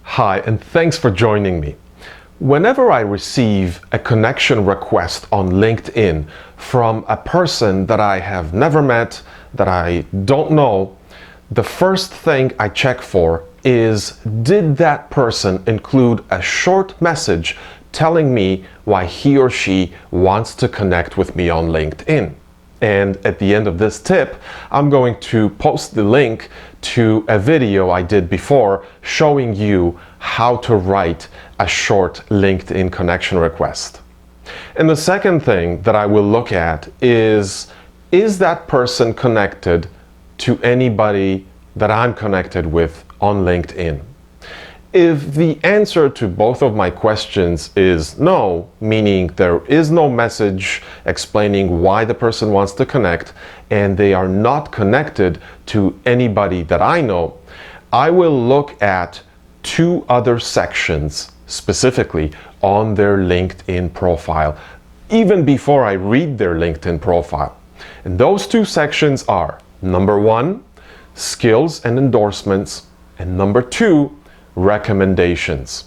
Hi, and thanks for joining me. Whenever I receive a connection request on LinkedIn from a person that I have never met, that I don't know, the first thing I check for is, did that person include a short message telling me why he or she wants to connect with me on LinkedIn? And at the end of this tip, I'm going to post the link to a video I did before showing you how to write a short LinkedIn connection request. And the second thing that I will look at is that person connected to anybody that I'm connected with on LinkedIn? If the answer to both of my questions is no, meaning there is no message explaining why the person wants to connect and they are not connected to anybody that I know, I will look at two other sections specifically on their LinkedIn profile, even before I read their LinkedIn profile. And those two sections are, number one, skills and endorsements, and number two, recommendations.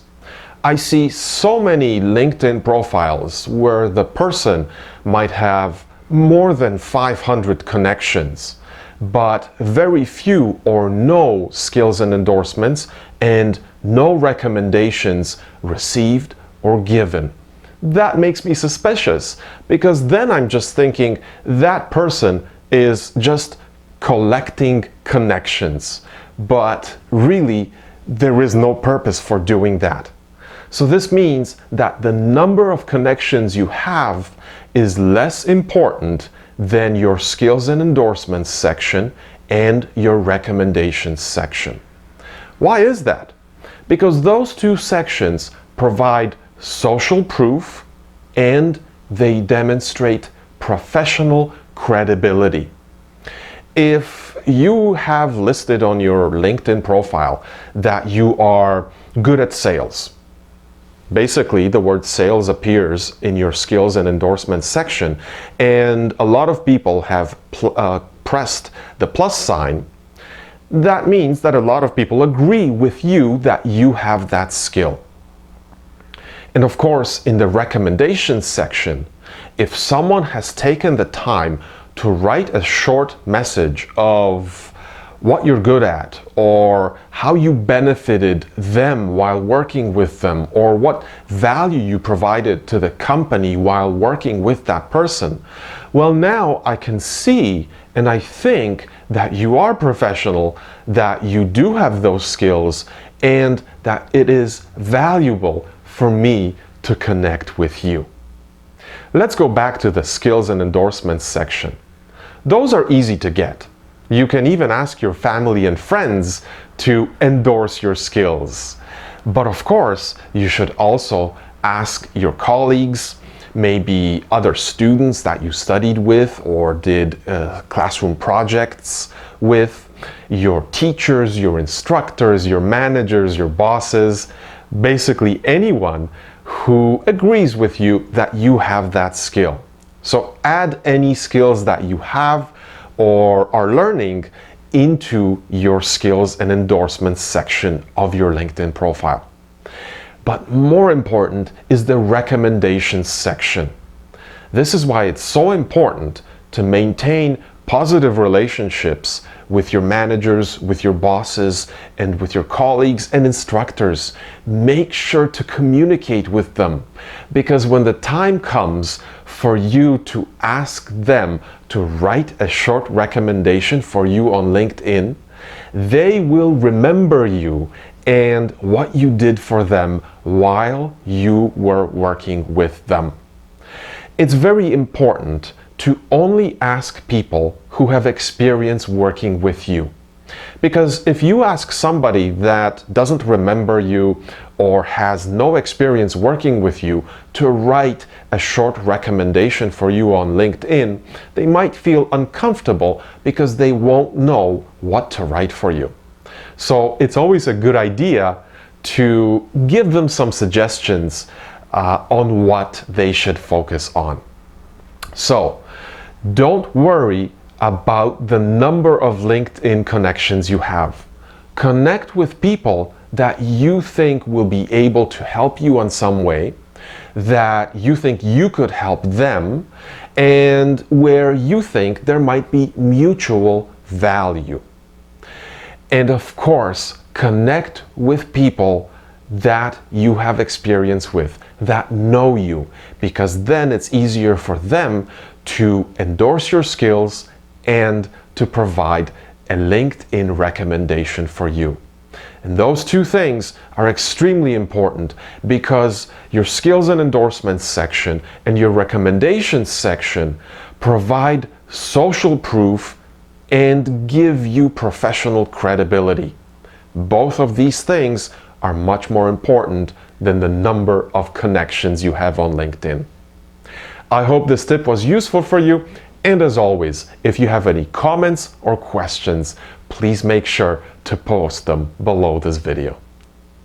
I see so many LinkedIn profiles where the person might have more than 500 connections, but very few or no skills and endorsements and no recommendations received or given. That makes me suspicious, because then I'm just thinking that person is just collecting connections, but really there is no purpose for doing that. So this means that the number of connections you have is less important than your skills and endorsements section and your recommendations section. Why is that? Because those two sections provide social proof and they demonstrate professional credibility. If you have listed on your LinkedIn profile that you are good at sales, basically the word sales appears in your skills and endorsements section, and a lot of people have pressed the plus sign, that means that a lot of people agree with you that you have that skill. And of course, in the recommendations section, if someone has taken the time to write a short message of what you're good at, or how you benefited them while working with them, or what value you provided to the company while working with that person, well, now I can see and I think that you are professional, that you do have those skills, and that it is valuable for me to connect with you. Let's go back to the skills and endorsements section. Those are easy to get. You can even ask your family and friends to endorse your skills. But of course, you should also ask your colleagues, maybe other students that you studied with or did classroom projects with, your teachers, your instructors, your managers, your bosses, basically anyone who agrees with you that you have that skill. So add any skills that you have or are learning into your skills and endorsements section of your LinkedIn profile. But more important is the recommendations section. This is why it's so important to maintain positive relationships with your managers, with your bosses, and with your colleagues and instructors. Make sure to communicate with them, because when the time comes for you to ask them to write a short recommendation for you on LinkedIn, they will remember you and what you did for them while you were working with them. It's very important to only ask people who have experience working with you. Because if you ask somebody that doesn't remember you or has no experience working with you to write a short recommendation for you on LinkedIn, they might feel uncomfortable because they won't know what to write for you. So it's always a good idea to give them some suggestions on what they should focus on. So don't worry about the number of LinkedIn connections you have. Connect with people that you think will be able to help you in some way, that you think you could help them, and where you think there might be mutual value. And of course, connect with people that you have experience with, that know you, because then it's easier for them to endorse your skills and to provide a LinkedIn recommendation for you. And those two things are extremely important because your skills and endorsements section and your recommendations section provide social proof and give you professional credibility. Both of these things are much more important than the number of connections you have on LinkedIn. I hope this tip was useful for you, and as always, if you have any comments or questions, please make sure to post them below this video.